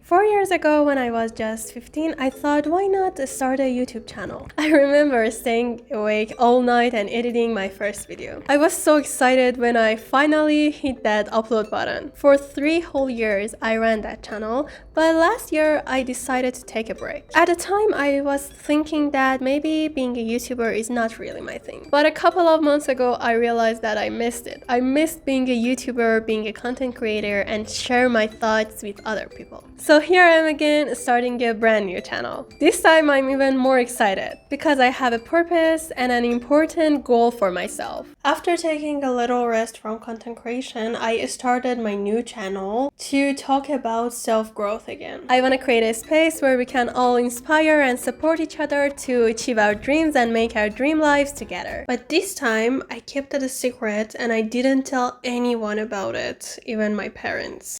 4 years ago, when I was just 15, I thought, why not start a YouTube channel? I remember staying awake all night and editing my first video. I was so excited when I finally hit that upload button. For 3 whole years, I ran that channel, but last year I decided to take a break. At the time, I was thinking that maybe being a YouTuber is not really my thing. But a couple of months ago, I realized that I missed it. I missed being a YouTuber, being a content creator, and share my thoughts with other people. So here I am again, starting a brand new channel. This time I'm even more excited because I have a purpose and an important goal for myself. After taking a little rest from content creation, I started my new channel to talk about self-growth again. I want to create a space where we can all inspire and support each other to achieve our dreams and make our dream lives together. But this time, I kept it a secret and I didn't tell anyone about it, even my parents.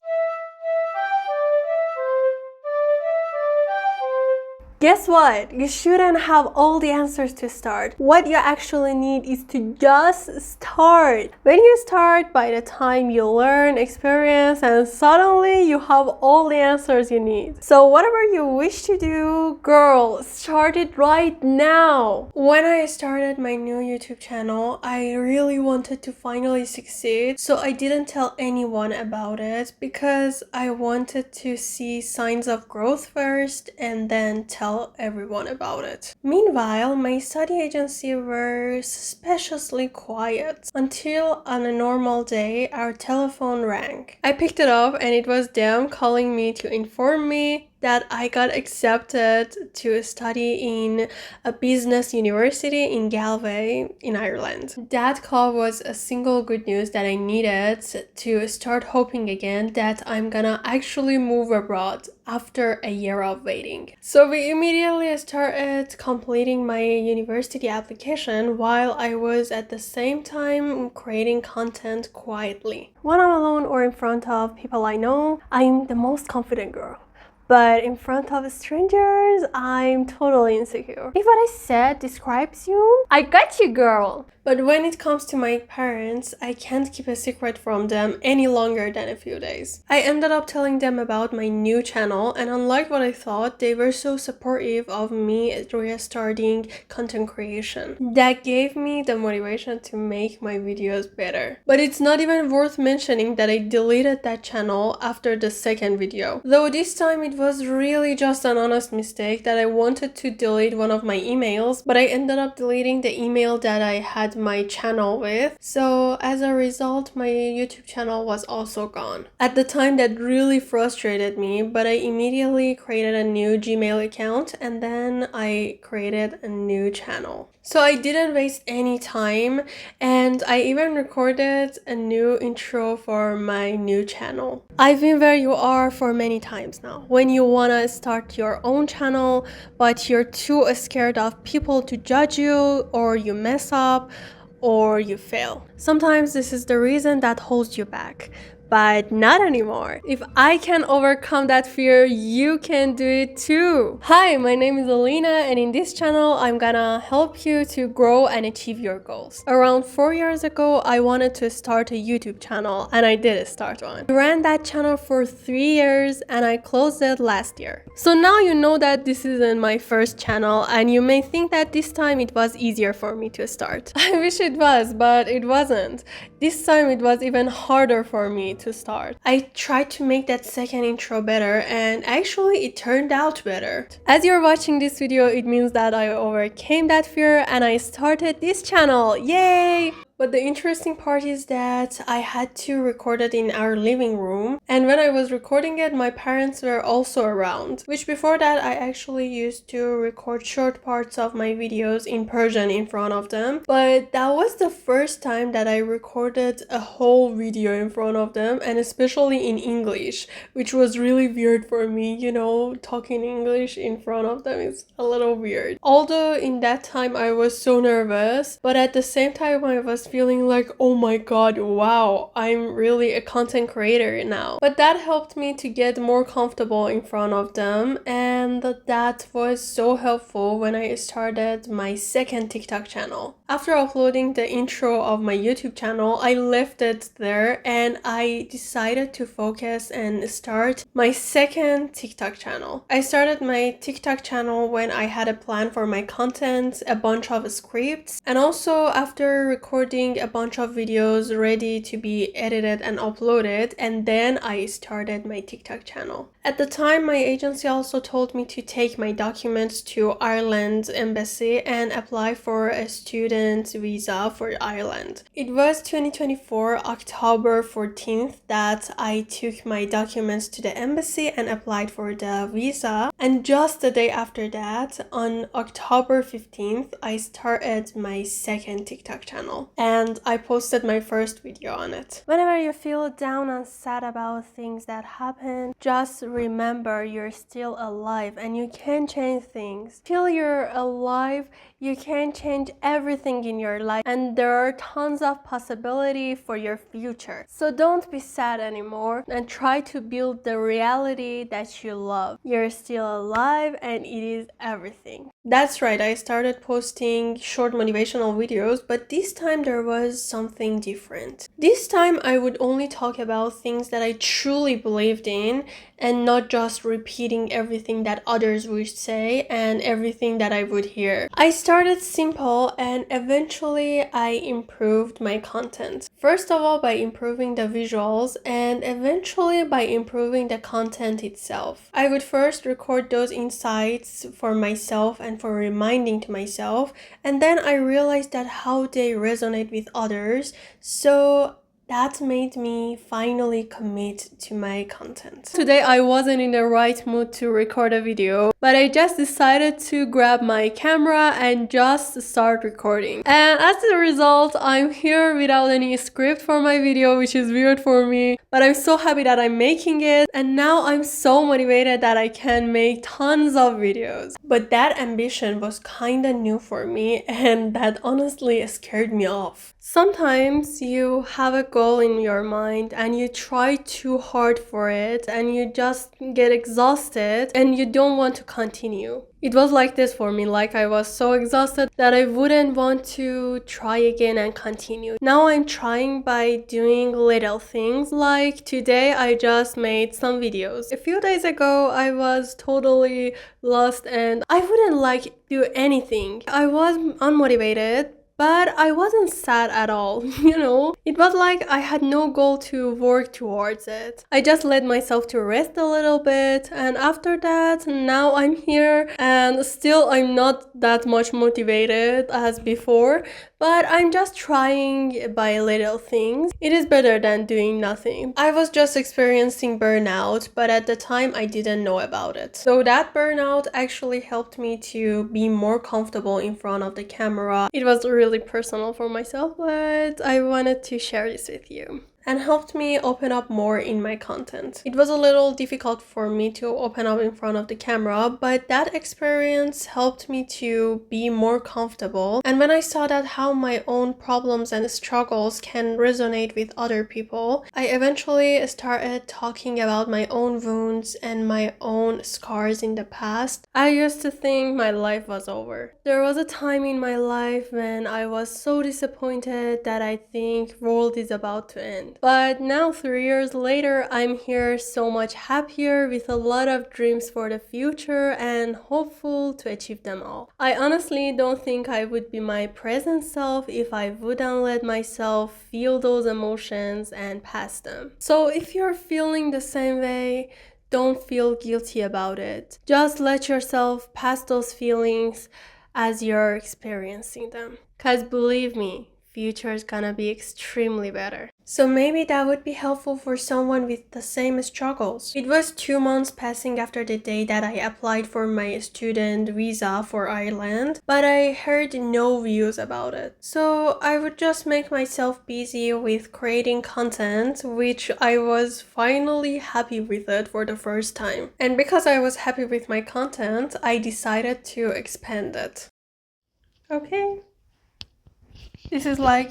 Guess what? You shouldn't have all the answers to start. What you actually need is to just start. When you start, by the time you learn, experience, and suddenly you have all the answers you need. So whatever you wish to do, girl, start it right now. When I started my new YouTube channel, I really wanted to finally succeed. So I didn't tell anyone about it because I wanted to see signs of growth first and then tell everyone about it. Meanwhile, my study agency were suspiciously quiet until on a normal day our telephone rang. I picked it up and it was them calling me to inform me that I got accepted to study in a business university in Galway in Ireland. That call was a single good news that I needed to start hoping again that I'm gonna actually move abroad after a year of waiting. So we immediately started completing my university application while I was at the same time creating content quietly. When I'm alone or in front of people I know, I'm the most confident girl. But in front of strangers, I'm totally insecure. If what I said describes you, I got you, girl. But when it comes to my parents, I can't keep a secret from them any longer than a few days. I ended up telling them about my new channel, and unlike what I thought, they were so supportive of me restarting content creation. That gave me the motivation to make my videos better. But it's not even worth mentioning that I deleted that channel after the second video. Though this time it was really just an honest mistake that I wanted to delete one of my emails, but I ended up deleting the email that I had my channel with. So as a result, my YouTube channel was also gone. At the time, that really frustrated me, but I immediately created a new Gmail account and then I created a new channel. So I didn't waste any time and I even recorded a new intro for my new channel. I've been where you are for many times now. When you wanna start your own channel, but you're too scared of people to judge you, or you mess up, or you fail. Sometimes this is the reason that holds you back. But not anymore. If I can overcome that fear, you can do it too. Hi, my name is Elina, and in this channel, I'm gonna help you to grow and achieve your goals. Around 4 years ago, I wanted to start a YouTube channel, and I did start one. I ran that channel for 3 years, and I closed it last year. So now you know that this isn't my first channel, and you may think that this time it was easier for me to start. I wish it was, but it wasn't. This time it was even harder for me to start. I tried to make that second intro better and actually it turned out better. As you're watching this video, it means that I overcame that fear and I started this channel. Yay! But the interesting part is that I had to record it in our living room, and when I was recording it, my parents were also around, which before that I actually used to record short parts of my videos in Persian in front of them, but that was the first time that I recorded a whole video in front of them, and especially in English, which was really weird for me, you know, talking English in front of them is a little weird. Although in that time I was so nervous, but at the same time I was feeling like, oh my god, wow, I'm really a content creator now. But that helped me to get more comfortable in front of them, and that was so helpful when I started my second TikTok channel. After uploading the intro of my YouTube channel, I left it there and I decided to focus and start my second TikTok channel. I started my TikTok channel when I had a plan for my content, a bunch of scripts, and also after recording a bunch of videos ready to be edited and uploaded, and then I started my TikTok channel. At the time, my agency also told me to take my documents to Ireland embassy and apply for a student visa for Ireland. It was 2024 October 14th that I took my documents to the embassy and applied for the visa, and just the day after that, on October 15th, I started my second TikTok channel and I posted my first video on it. Whenever you feel down and sad about things that happen, just remember you're still alive and you can change things. Till you're alive, you can change everything in your life, and there are tons of possibility for your future. So don't be sad anymore and try to build the reality that you love. You're still alive and it is everything. That's right, I started posting short motivational videos, but this time there was something different. This time I would only talk about things that I truly believed in and not just repeating everything that others would say and everything that I would hear. I started simple and eventually I improved my content. First of all, by improving the visuals and eventually by improving the content itself. I would first record those insights for myself and for reminding to myself, and then I realized that how they resonate with others, so that made me finally commit to my content. Today I wasn't in the right mood to record a video, but I just decided to grab my camera and just start recording. And as a result, I'm here without any script for my video, which is weird for me, but I'm so happy that I'm making it, and now I'm so motivated that I can make tons of videos. But that ambition was kinda new for me, and that honestly scared me off. Sometimes you have a goal in your mind and you try too hard for it and you just get exhausted and you don't want to continue. It was like this for me, like I was so exhausted that I wouldn't want to try again and continue. Now I'm trying by doing little things, like today I just made some videos. A few days ago I was totally lost and I wouldn't do anything. I was unmotivated, but I wasn't sad at all, you know? It was like I had no goal to work towards it. I just let myself to rest a little bit, and after that, now I'm here and still I'm not that much motivated as before, but I'm just trying by little things. It is better than doing nothing. I was just experiencing burnout, but at the time I didn't know about it. So that burnout actually helped me to be more comfortable in front of the camera. It was really personal for myself, but I wanted to share this with you, and helped me open up more in my content. It was a little difficult for me to open up in front of the camera, but that experience helped me to be more comfortable. And when I saw that how my own problems and struggles can resonate with other people, I eventually started talking about my own wounds and my own scars in the past. I used to think my life was over. There was a time in my life when I was so disappointed that I think world is about to end. But now 3 years later, I'm here so much happier with a lot of dreams for the future and hopeful to achieve them all. I honestly don't think I would be my present self if I wouldn't let myself feel those emotions and pass them. So if you're feeling the same way, don't feel guilty about it. Just let yourself pass those feelings as you're experiencing them. 'Cause believe me, future is gonna be extremely better. So maybe that would be helpful for someone with the same struggles. It was 2 months passing after the day that I applied for my student visa for Ireland, but I heard no views about it. So I would just make myself busy with creating content, which I was finally happy with it for the first time. And because I was happy with my content, I decided to expand it. Okay. This is like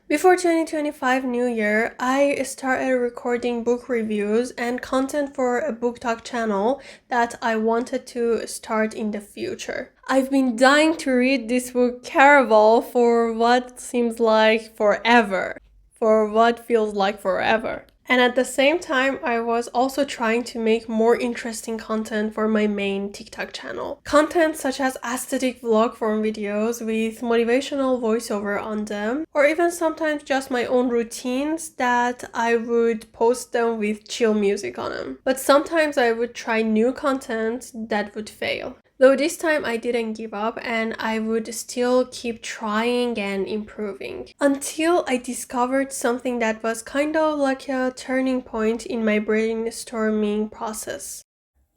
Before 2025 New Year, I started recording book reviews and content for a book talk channel that I wanted to start in the future. I've been dying to read this book Caraval for what seems like forever. For what feels like forever. And at the same time, I was also trying to make more interesting content for my main TikTok channel. Content such as aesthetic vlog form videos with motivational voiceover on them, or even sometimes just my own routines that I would post them with chill music on them. But sometimes I would try new content that would fail. Though this time I didn't give up and I would still keep trying and improving. Until I discovered something that was kind of like a turning point in my brainstorming process.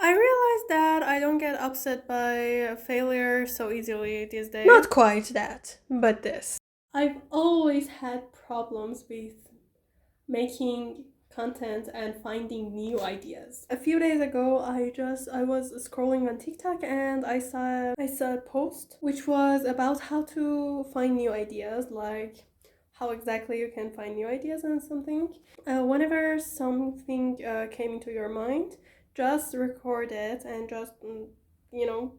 I realized that I don't get upset by failure so easily these days. Not quite that, but this. I've always had problems with making content and finding new ideas. A few days ago, I was scrolling on TikTok and I saw a post which was about how to find new ideas, like how exactly you can find new ideas and something. Whenever something came into your mind, just record it and just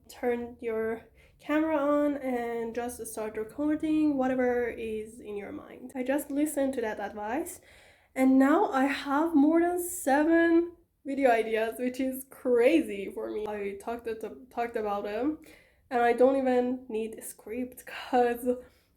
turn your camera on and just start recording whatever is in your mind. I just listened to that advice. And now I have more than 7 video ideas, which is crazy for me. I talked about them, and I don't even need a script because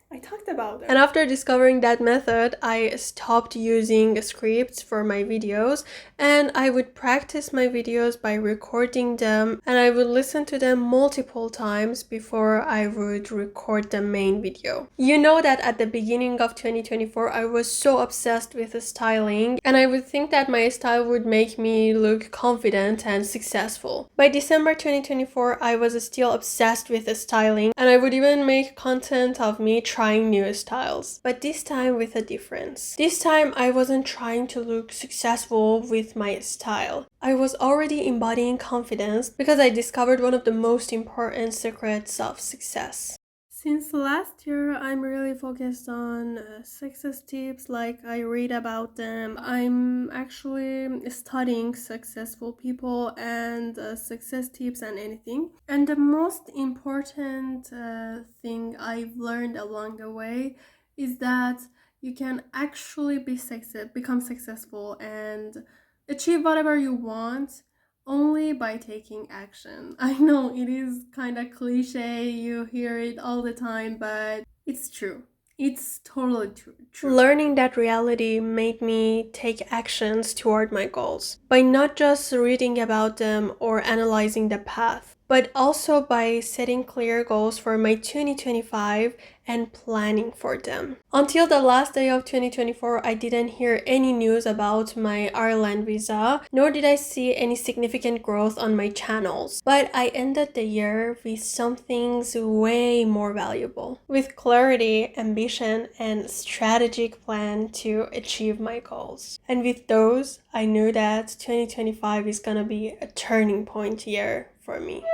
I talked about them. And after discovering that method, I stopped using scripts for my videos, and I would practice my videos by recording them, and I would listen to them multiple times before I would record the main video. You know that at the beginning of 2024, I was so obsessed with styling, and I would think that my style would make me look confident and successful. By December 2024, I was still obsessed with styling, and I would even make content of me trying new styles, but this time with a difference. This time I wasn't trying to look successful with my style. I was already embodying confidence because I discovered one of the most important secrets of success. Since last year, I'm really focused on success tips, like I read about them. I'm actually studying successful people and success tips and anything. And the most important thing I've learned along the way is that you can actually become successful and achieve whatever you want only by taking action. I know it is kind of cliche, you hear it all the time, but it's true. It's totally true. Learning that reality made me take actions toward my goals by not just reading about them or analyzing the path, but also by setting clear goals for my 2025 and planning for them. Until the last day of 2024, I didn't hear any news about my Ireland visa, nor did I see any significant growth on my channels. But I ended the year with some things way more valuable, with clarity, ambition, and strategic plan to achieve my goals. And with those, I knew that 2025 is gonna be a turning point year for me.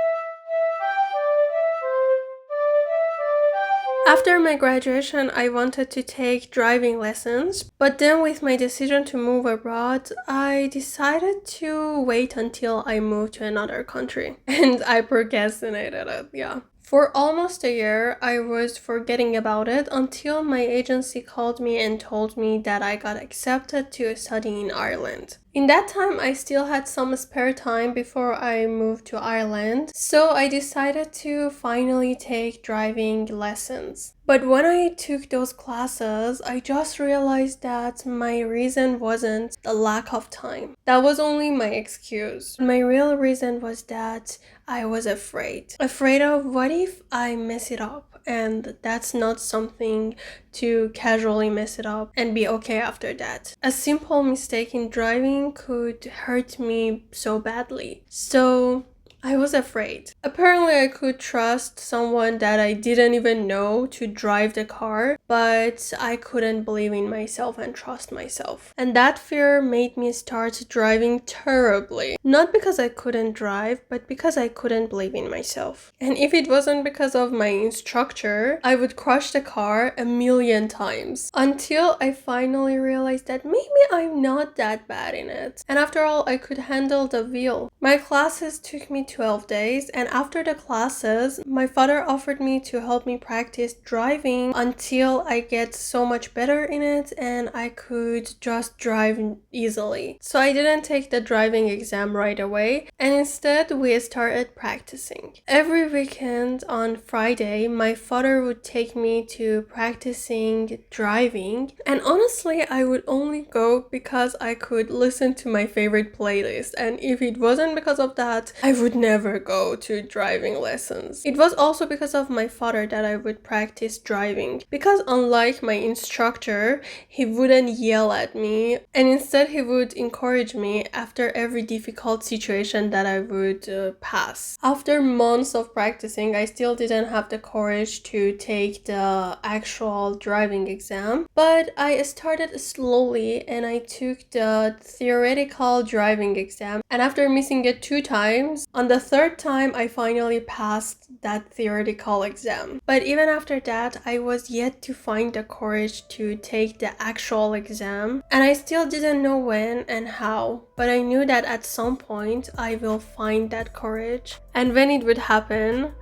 After my graduation, I wanted to take driving lessons, but then with my decision to move abroad, I decided to wait until I moved to another country. And I procrastinated it, yeah. For almost a year, I was forgetting about it until my agency called me and told me that I got accepted to study in Ireland. In that time, I still had some spare time before I moved to Ireland, so I decided to finally take driving lessons. But when I took those classes, I just realized that my reason wasn't the lack of time. That was only my excuse. My real reason was that I was afraid. Afraid of what if I mess it up? And that's not something to casually mess it up and be okay after that. A simple mistake in driving could hurt me so badly. So I was afraid. Apparently, I could trust someone that I didn't even know to drive the car, but I couldn't believe in myself and trust myself. And that fear made me start driving terribly. Not because I couldn't drive, but because I couldn't believe in myself. And if it wasn't because of my instructor, I would crash the car a million times. Until I finally realized that maybe I'm not that bad in it. And after all, I could handle the wheel. My classes took me 12 days, and after the classes, my father offered me to help me practice driving until I get so much better in it and I could just drive easily. So I didn't take the driving exam right away, and instead we started practicing. Every weekend on Friday, my father would take me to practicing driving, and honestly, I would only go because I could listen to my favorite playlist, and if it wasn't because of that, I would never go to driving lessons. It was also because of my father that I would practice driving, because unlike my instructor, he wouldn't yell at me, and instead he would encourage me after every difficult situation that I would pass. After months of practicing, I still didn't have the courage to take the actual driving exam, but I started slowly and I took the theoretical driving exam, and after missing it 2 times, on the 3rd time I finally passed that theoretical exam. But even after that, I was yet to find the courage to take the actual exam, and I still didn't know when and how, but I knew that at some point I will find that courage, and when it would happen,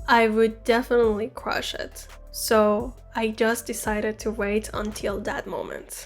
I would definitely crush it. So I just decided to wait until that moment.